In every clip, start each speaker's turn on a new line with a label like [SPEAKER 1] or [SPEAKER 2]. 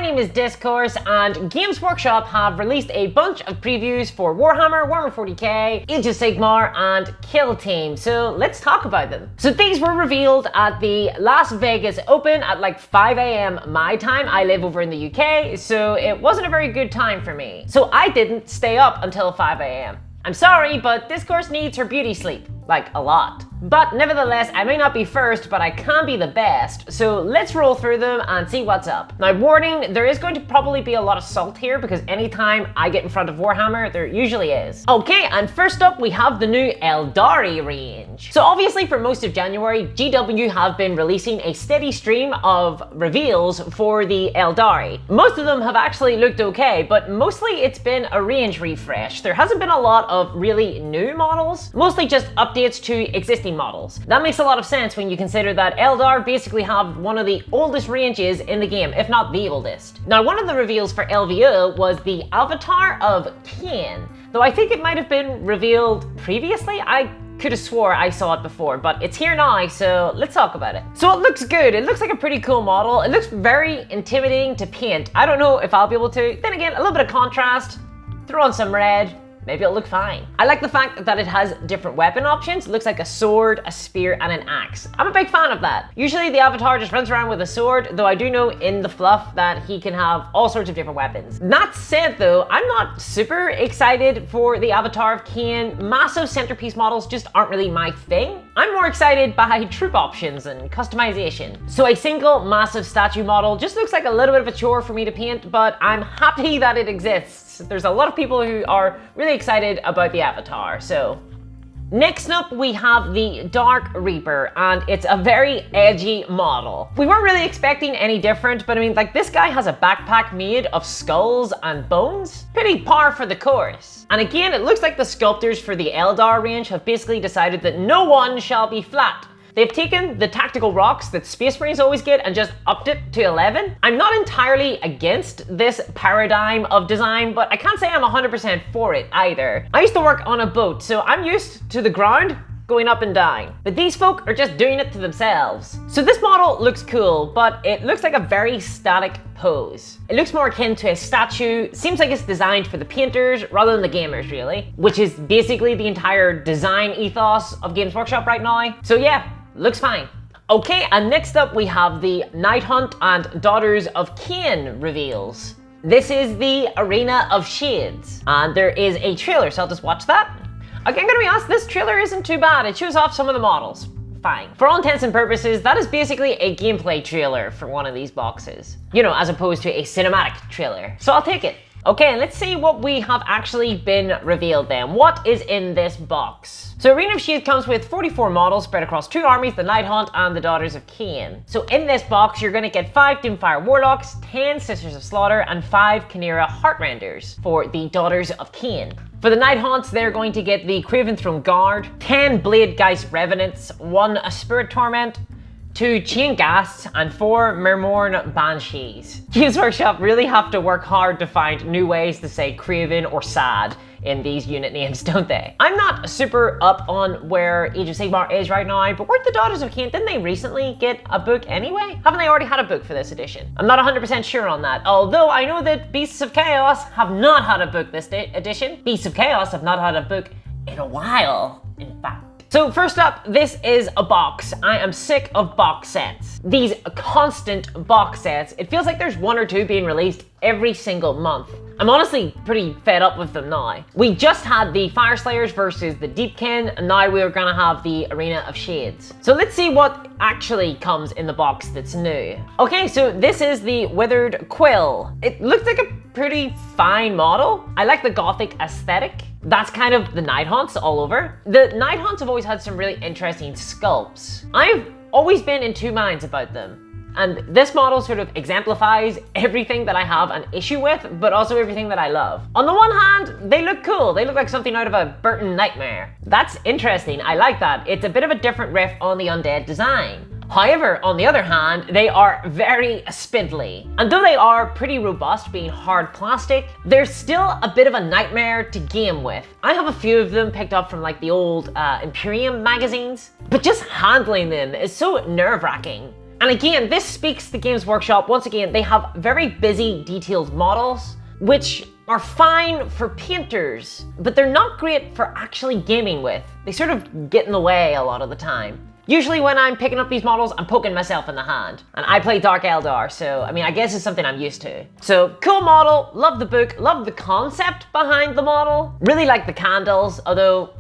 [SPEAKER 1] name is Discourse, and Games Workshop have released a bunch of previews for Warhammer, Warhammer 40k, Age of Sigmar, and Kill Team. So let's talk about them. So these were revealed at the Las Vegas Open at like 5 AM my time. I live over in the UK, so it wasn't a very good time for me. So I didn't stay up until 5 AM. I'm sorry, but Discourse needs her beauty sleep. Like, a lot. But nevertheless, I may not be first, but I can be the best. So let's roll through them and see what's up. Now, warning, there is going to probably be a lot of salt here because anytime I get in front of Warhammer, there usually is. Okay, and first up, we have the new Aeldari range. So obviously, for most of January, GW have been releasing a steady stream of reveals for the Aeldari. Most of them have actually looked okay, but mostly it's been a range refresh. There hasn't been a lot of really new models, mostly just updates to existing models. That makes a lot of sense when you consider that Eldar basically have one of the oldest ranges in the game, if not the oldest. Now, one of the reveals for LVO was the avatar of Khaine, though I think it might have been revealed previously. I could have swore I saw it before, but it's here now, so let's talk about it. So it looks good. It looks like a pretty cool model. It looks very intimidating to paint. I don't know if I'll be able to. Then again, a little bit of contrast, throw on some red, maybe it'll look fine. I like the fact that it has different weapon options. It looks like a sword, a spear, and an axe. I'm a big fan of that. Usually the avatar just runs around with a sword, though I do know in the fluff that he can have all sorts of different weapons. That said though, I'm not super excited for the avatar of Khaine. Massive centerpiece models just aren't really my thing. I'm more excited by troop options and customization. So a single massive statue model just looks like a little bit of a chore for me to paint, but I'm happy that it exists. There's a lot of people who are really excited about the avatar, so. Next up, we have the Dark Reaper, and it's a very edgy model. We weren't really expecting any different, but I mean, like, this guy has a backpack made of skulls and bones. Pretty par for the course. And again, it looks like the sculptors for the Eldar range have basically decided that no one shall be flat. They've taken the tactical rocks that Space Marines always get and just upped it to 11. I'm not entirely against this paradigm of design, but I can't say I'm 100% for it either. I used to work on a boat, so I'm used to the ground going up and down. But these folk are just doing it to themselves. So this model looks cool, but it looks like a very static pose. It looks more akin to a statue. Seems like it's designed for the painters rather than the gamers, really, which is basically the entire design ethos of Games Workshop right now. So yeah, looks fine. Okay, and next up we have the Night Hunt and Daughters of Khaine reveals. This is the Arena of Shades, and there is a trailer, so I'll just watch that. Okay, I'm gonna be honest, this trailer isn't too bad. It shows off some of the models. Fine. For all intents and purposes, that is basically a gameplay trailer for one of these boxes. You know, as opposed to a cinematic trailer. So I'll take it. Okay, and let's see what we have actually been revealed then. What is in this box? So Arena of Shades comes with 44 models spread across 2 armies, the Night Hunt and the Daughters of Khaine. So in this box, you're gonna get 5 Doomfire Warlocks, 10 Sisters of Slaughter, and 5 Khaine Heartrenders for the Daughters of Khaine. For the Night Haunts, they're going to get the Craventhrone Guard, 10 Blade Geist Revenants, 1 Spirit Torment, 2 Chain Ghasts, and 4 Mermorn Banshees. Games Workshop really have to work hard to find new ways to say Craven or Sad in these unit names, don't they? I'm not super up on where Age of Sigmar is right now, but weren't the Daughters of Khaine, didn't they recently get a book anyway? Haven't they already had a book for this edition? I'm not 100% sure on that, although I know that Beasts of Chaos have not had a book this edition. Beasts of Chaos have not had a book in a while, in fact. So first up, this is a box. I am sick of box sets. These constant box sets, it feels like there's 1 or 2 being released every single month. I'm honestly pretty fed up with them now. We just had the Fire Slayers versus the Deepkin, and now we're gonna have the Arena of Shades. So let's see what actually comes in the box that's new. Okay, so this is the Withered Quill. It looks like a pretty fine model. I like the gothic aesthetic. That's kind of the Night Haunts all over. The Night Haunts have always had some really interesting sculpts. I've always been in 2 minds about them. And this model sort of exemplifies everything that I have an issue with, but also everything that I love. On the one hand, they look cool. They look like something out of a Burton nightmare. That's interesting. I like that. It's a bit of a different riff on the undead design. However, on the other hand, they are very spindly. And though they are pretty robust, being hard plastic, they're still a bit of a nightmare to game with. I have a few of them picked up from like the old Imperium magazines, but just handling them is so nerve-wracking. And again, this speaks to Games Workshop. Once again, they have very busy, detailed models, which are fine for painters, but they're not great for actually gaming with. They sort of get in the way a lot of the time. Usually when I'm picking up these models, I'm poking myself in the hand. And I play Dark Eldar, so I mean, I guess it's something I'm used to. So cool model, love the book, love the concept behind the model. Really like the candles, although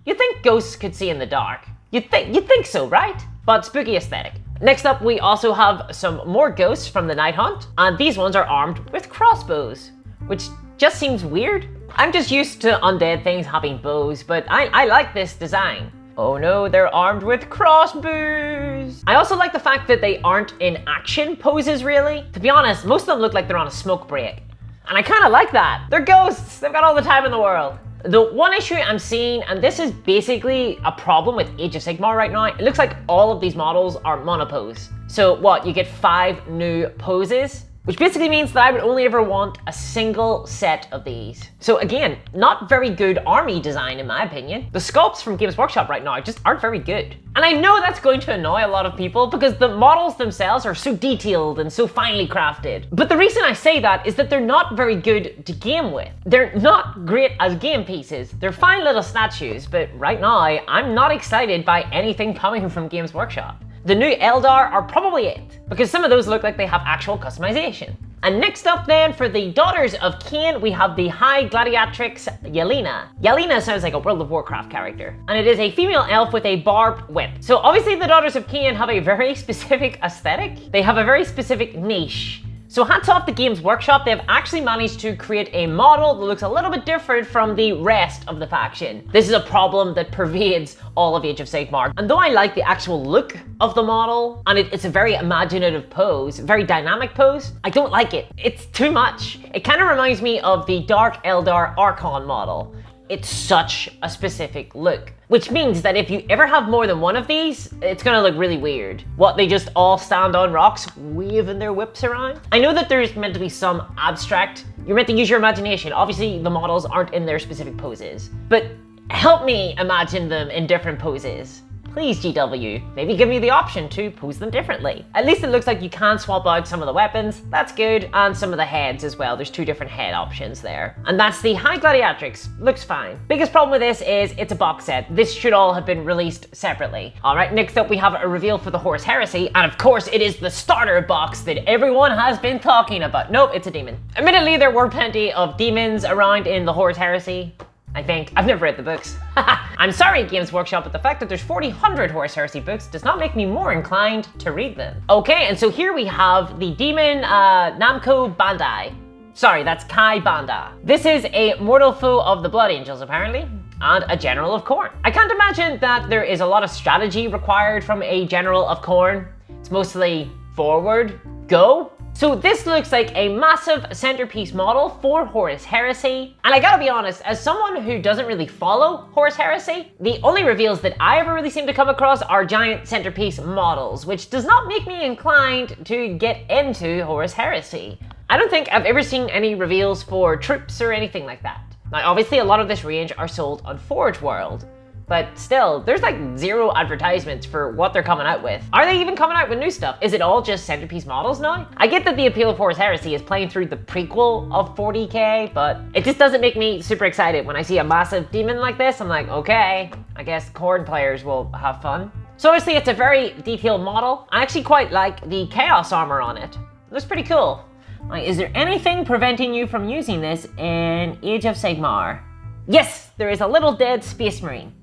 [SPEAKER 1] you'd think ghosts could see in the dark. You'd think so, right? But spooky aesthetic. Next up, we also have some more ghosts from the Night Hunt, and these ones are armed with crossbows, which just seems weird. I'm just used to undead things having bows, but I like this design. Oh no, they're armed with crossbows. I also like the fact that they aren't in action poses really. To be honest, most of them look like they're on a smoke break. And I kind of like that. They're ghosts, they've got all the time in the world. The one issue I'm seeing, and this is basically a problem with Age of Sigmar right now, it looks like all of these models are monopose. So what, you get 5 new poses? Which basically means that I would only ever want a single set of these. So again, not very good army design in my opinion. The sculpts from Games Workshop right now just aren't very good. And I know that's going to annoy a lot of people because the models themselves are so detailed and so finely crafted. But the reason I say that is that they're not very good to game with. They're not great as game pieces. They're fine little statues, but right now I'm not excited by anything coming from Games Workshop. The new Eldar are probably it, because some of those look like they have actual customization. And next up then, for the Daughters of Khaine, we have the High Gladiatrix Yelena. Yelena sounds like a World of Warcraft character, and it is a female elf with a barbed whip. So obviously the Daughters of Khaine have a very specific aesthetic. They have a very specific niche. So hats off to Games Workshop, they've actually managed to create a model that looks a little bit different from the rest of the faction. This is a problem that pervades all of Age of Sigmar. And though I like the actual look of the model, and it's a very imaginative pose, very dynamic pose, I don't like it. It's too much. It kind of reminds me of the Dark Eldar Archon model. It's such a specific look. Which means that if you ever have more than one of these, it's gonna look really weird. What, they just all stand on rocks, waving their whips around? I know that there's meant to be some abstract, you're meant to use your imagination. Obviously, the models aren't in their specific poses. But help me imagine them in different poses. Please, GW, maybe give me the option to pose them differently. At least it looks like you can swap out some of the weapons, that's good, and some of the heads as well. There's 2 different head options there. And that's the High Gladiatrix, looks fine. Biggest problem with this is it's a box set. This should all have been released separately. All right, next up we have a reveal for the Horus Heresy, and of course it is the starter box that everyone has been talking about. Nope, it's a demon. Admittedly, there were plenty of demons around in the Horus Heresy. I think. I've never read the books. I'm sorry, Games Workshop, but the fact that there's 4,000 Horus Heresy books does not make me more inclined to read them. Okay, and so here we have the demon Namco Bandai. Sorry, that's Kai Banda. This is a mortal foe of the Blood Angels, apparently, and a General of Khorne. I can't imagine that there is a lot of strategy required from a General of Khorne. It's mostly forward, go. So this looks like a massive centerpiece model for Horus Heresy. And I gotta be honest, as someone who doesn't really follow Horus Heresy, the only reveals that I ever really seem to come across are giant centerpiece models, which does not make me inclined to get into Horus Heresy. I don't think I've ever seen any reveals for troops or anything like that. Now obviously a lot of this range are sold on Forge World, but still, there's like 0 advertisements for what they're coming out with. Are they even coming out with new stuff? Is it all just centerpiece models now? I get that the appeal of Horus Heresy is playing through the prequel of 40k, but it just doesn't make me super excited. When I see a massive demon like this, I'm like, okay, I guess Khorne players will have fun. So obviously it's a very detailed model. I actually quite like the Chaos armor on it. It looks pretty cool. Like, is there anything preventing you from using this in Age of Sigmar? Yes, there is a little dead space marine.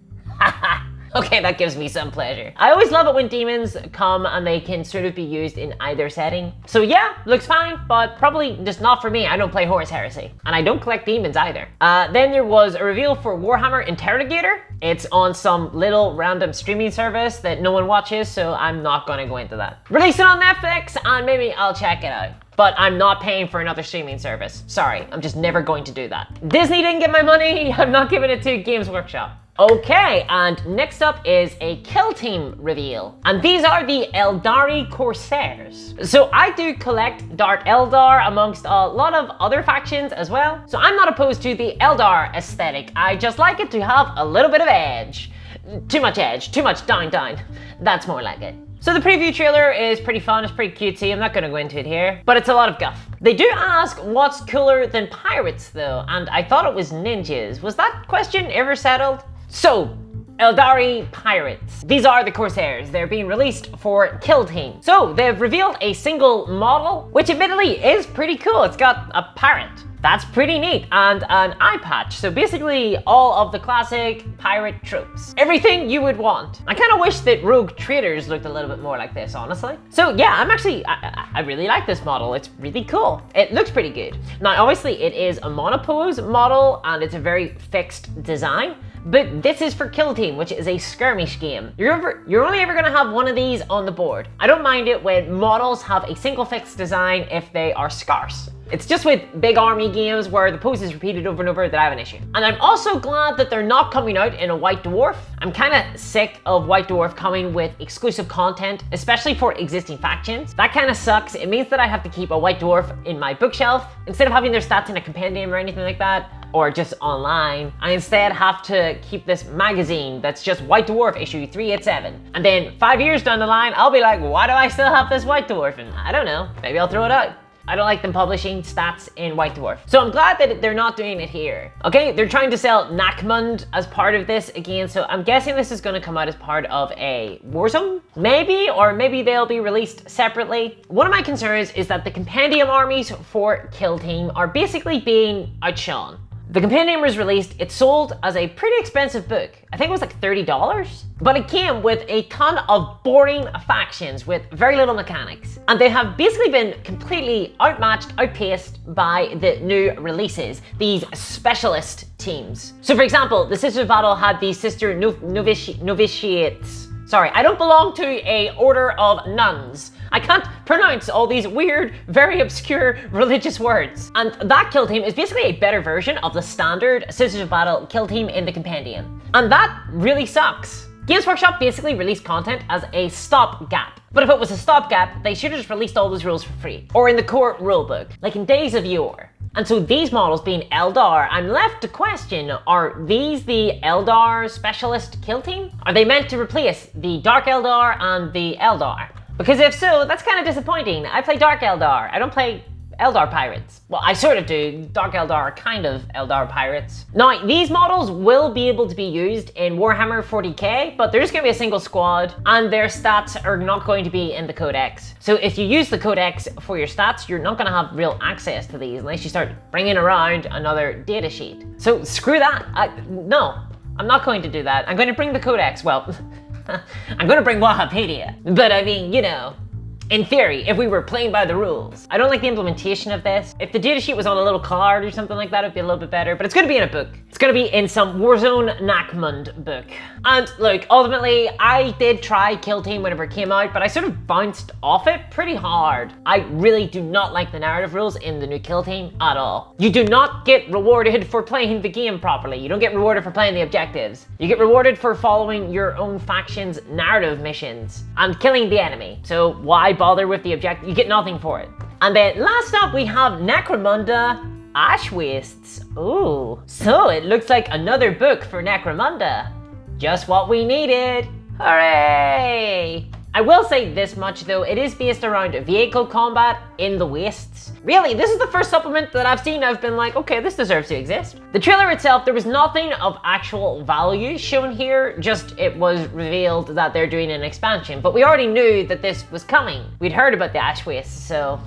[SPEAKER 1] Okay, that gives me some pleasure. I always love it when demons come and they can sort of be used in either setting. So yeah, looks fine, but probably just not for me. I don't play Horus Heresy, and I don't collect demons either. Then there was a reveal for Warhammer Interrogator. It's on some little random streaming service that no one watches, so I'm not gonna go into that. Releasing on Netflix, and maybe I'll check it out. But I'm not paying for another streaming service. Sorry, I'm just never going to do that. Disney didn't get my money, I'm not giving it to Games Workshop. Okay, and next up is a kill team reveal. And these are the Aeldari Corsairs. So I do collect Dark Eldar amongst a lot of other factions as well. So I'm not opposed to the Eldar aesthetic. I just like it to have a little bit of edge. Too much edge, too much down. That's more like it. So the preview trailer is pretty fun, it's pretty cutesy, I'm not going to go into it here, but it's a lot of guff. They do ask what's cooler than pirates though, and I thought it was ninjas. Was that question ever settled? So, Aeldari Pirates. These are the Corsairs. They're being released for Kill Team. So they've revealed a single model, which admittedly is pretty cool. It's got a parrot. That's pretty neat, and an eye patch. So basically all of the classic pirate tropes. Everything you would want. I kind of wish that rogue traders looked a little bit more like this, honestly. So yeah, I really like this model. It's really cool. It looks pretty good. Now obviously it is a monopose model and it's a very fixed design. But this is for Kill Team, which is a skirmish game. You're only ever gonna have one of these on the board. I don't mind it when models have a single fixed design if they are scarce. It's just with big army games where the pose is repeated over and over that I have an issue. And I'm also glad that they're not coming out in a White Dwarf. I'm kind of sick of White Dwarf coming with exclusive content, especially for existing factions. That kind of sucks. It means that I have to keep a White Dwarf in my bookshelf instead of having their stats in a compendium or anything like that, or just online. I instead have to keep this magazine that's just White Dwarf issue 387. And then 5 years down the line, I'll be like, why do I still have this White Dwarf? And I don't know, maybe I'll throw it out. I don't like them publishing stats in White Dwarf. So I'm glad that they're not doing it here. Okay, they're trying to sell Necromunda as part of this again, so I'm guessing this is gonna come out as part of a Warzone? Maybe, or maybe they'll be released separately. One of my concerns is that the compendium armies for Kill Team are basically being outshone. The compendium was released, it sold as a pretty expensive book. I think it was like $30, but it came with a ton of boring factions with very little mechanics. And they have basically been completely outmatched, outpaced by the new releases, these specialist teams. So for example, the Sisters of Battle had the Sister Novitiates. Sorry, I don't belong to a order of nuns. I can't pronounce all these weird, very obscure religious words. And that Kill Team is basically a better version of the standard Sisters of Battle Kill Team in the compendium. And that really sucks. Games Workshop basically released content as a stopgap. But if it was a stopgap, they should have just released all those rules for free. Or in the core rulebook, like in days of yore. And so these models being Eldar, I'm left to question, are these the Eldar Specialist Kill Team? Are they meant to replace the Dark Eldar and the Eldar? Because if so, that's kind of disappointing. I play Dark Eldar, I don't play Eldar Pirates. Well, I sort of do. Dark Eldar are kind of Eldar Pirates. Now, these models will be able to be used in Warhammer 40k, but there's going to be a single squad, and their stats are not going to be in the Codex. So if you use the Codex for your stats, you're not going to have real access to these unless you start bringing around another data sheet. So screw that. No, I'm not going to do that. I'm going to bring the Codex. Well, I'm going to bring Wikipedia. But I mean, you know, in theory, if we were playing by the rules. I don't like the implementation of this. If the datasheet was on a little card or something like that, it'd be a little bit better, but it's gonna be in a book. It's gonna be in some Warzone Necromunda book. And look, ultimately, I did try Kill Team whenever it came out, but I sort of bounced off it pretty hard. I really do not like the narrative rules in the new Kill Team at all. You do not get rewarded for playing the game properly. You don't get rewarded for playing the objectives. You get rewarded for following your own faction's narrative missions and killing the enemy. So why bother with the objective? You get nothing for it. And then last up we have Necromunda Ash Wastes. Ooh, so it looks like another book for Necromunda. Just what we needed. Hooray! I will say this much though, it is based around vehicle combat in the Wastes. Really, this is the first supplement that I've seen I've been like, okay, this deserves to exist. The trailer itself, there was nothing of actual value shown here, just it was revealed that they're doing an expansion, but we already knew that this was coming. We'd heard about the Ash Wastes, so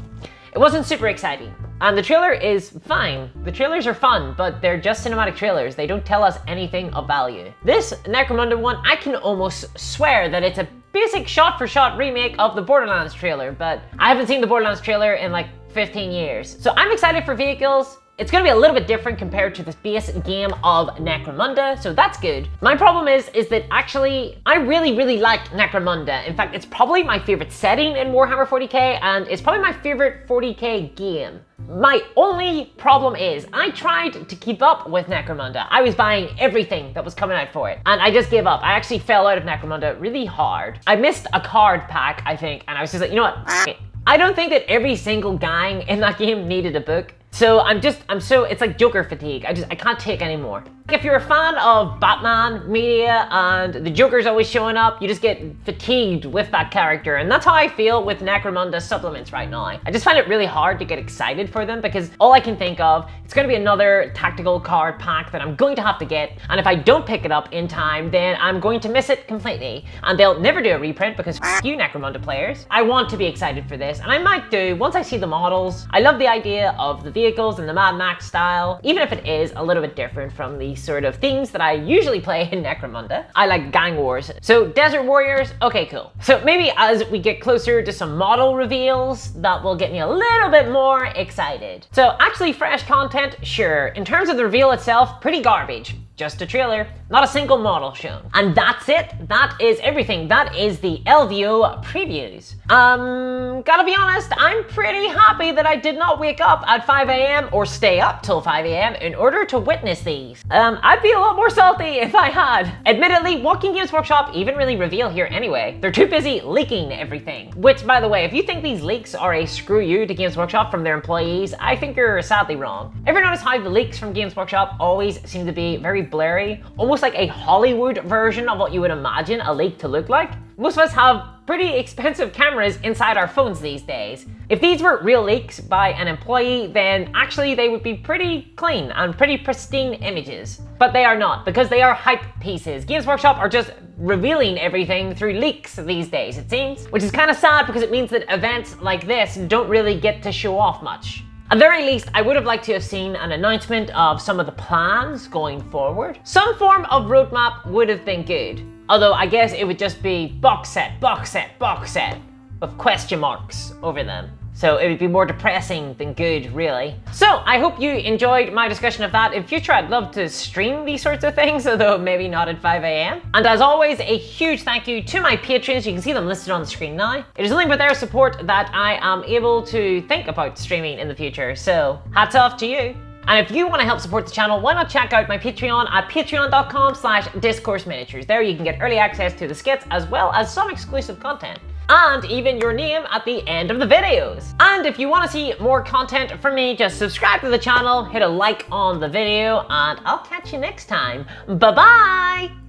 [SPEAKER 1] it wasn't super exciting. And the trailer is fine. The trailers are fun, but they're just cinematic trailers. They don't tell us anything of value. This Necromunda one, I can almost swear that it's a basic shot-for-shot remake of the Borderlands trailer, but I haven't seen the Borderlands trailer in like 15 years. So I'm excited for vehicles. It's gonna be a little bit different compared to the base game of Necromunda, so that's good. My problem is that actually, I really like Necromunda. In fact, it's probably my favorite setting in Warhammer 40k, and it's probably my favorite 40k game. My only problem is, I tried to keep up with Necromunda. I was buying everything that was coming out for it, and I just gave up. I actually fell out of Necromunda really hard. I missed a card pack, I think, and I was just like, you know what, F it. I don't think that every single gang in that game needed a book. So it's like Joker fatigue. I can't take anymore. If you're a fan of Batman media and the Joker's always showing up, you just get fatigued with that character. And that's how I feel with Necromunda supplements right now. I just find it really hard to get excited for them because all I can think of, it's going to be another tactical card pack that I'm going to have to get. And if I don't pick it up in time, then I'm going to miss it completely. And they'll never do a reprint because f*** you Necromunda players. I want to be excited for this, and I might do once I see the models. I love the idea of the vehicles and the Mad Max style, even if it is a little bit different from the sort of themes that I usually play in Necromunda. I like gang wars. So Desert Warriors, okay, cool. So maybe as we get closer to some model reveals, that will get me a little bit more excited. So actually fresh content, sure. In terms of the reveal itself, pretty garbage. Just a trailer, not a single model shown. And that's it. That is everything. That is the LVO previews. Gotta be honest, I'm pretty happy that I did not wake up at 5 a.m. or stay up till 5 a.m. in order to witness these. I'd be a lot more salty if I had. Admittedly, what can Games Workshop even really reveal here anyway? They're too busy leaking everything. Which, by the way, if you think these leaks are a screw you to Games Workshop from their employees, I think you're sadly wrong. Ever notice how the leaks from Games Workshop always seem to be very blurry, almost like a Hollywood version of what you would imagine a leak to look like? Most of us have pretty expensive cameras inside our phones these days. If these were real leaks by an employee, then actually they would be pretty clean and pretty pristine images. But they are not, because they are hype pieces. Games Workshop are just revealing everything through leaks these days, it seems. Which is kind of sad because it means that events like this don't really get to show off much. At the very least, I would have liked to have seen an announcement of some of the plans going forward. Some form of roadmap would have been good. Although I guess it would just be box set, box set, box set, with question marks over them. So it would be more depressing than good, really. So I hope you enjoyed my discussion of that. In future, I'd love to stream these sorts of things, although maybe not at 5 a.m. And as always, a huge thank you to my patrons. You can see them listed on the screen now. It is only with their support that I am able to think about streaming in the future. So hats off to you. And if you want to help support the channel, why not check out my Patreon at patreon.com/discoursminiatures. There you can get early access to the skits as well as some exclusive content. And even your name at the end of the videos. And if you want to see more content from me, just subscribe to the channel, hit a like on the video, and I'll catch you next time. Bye-bye!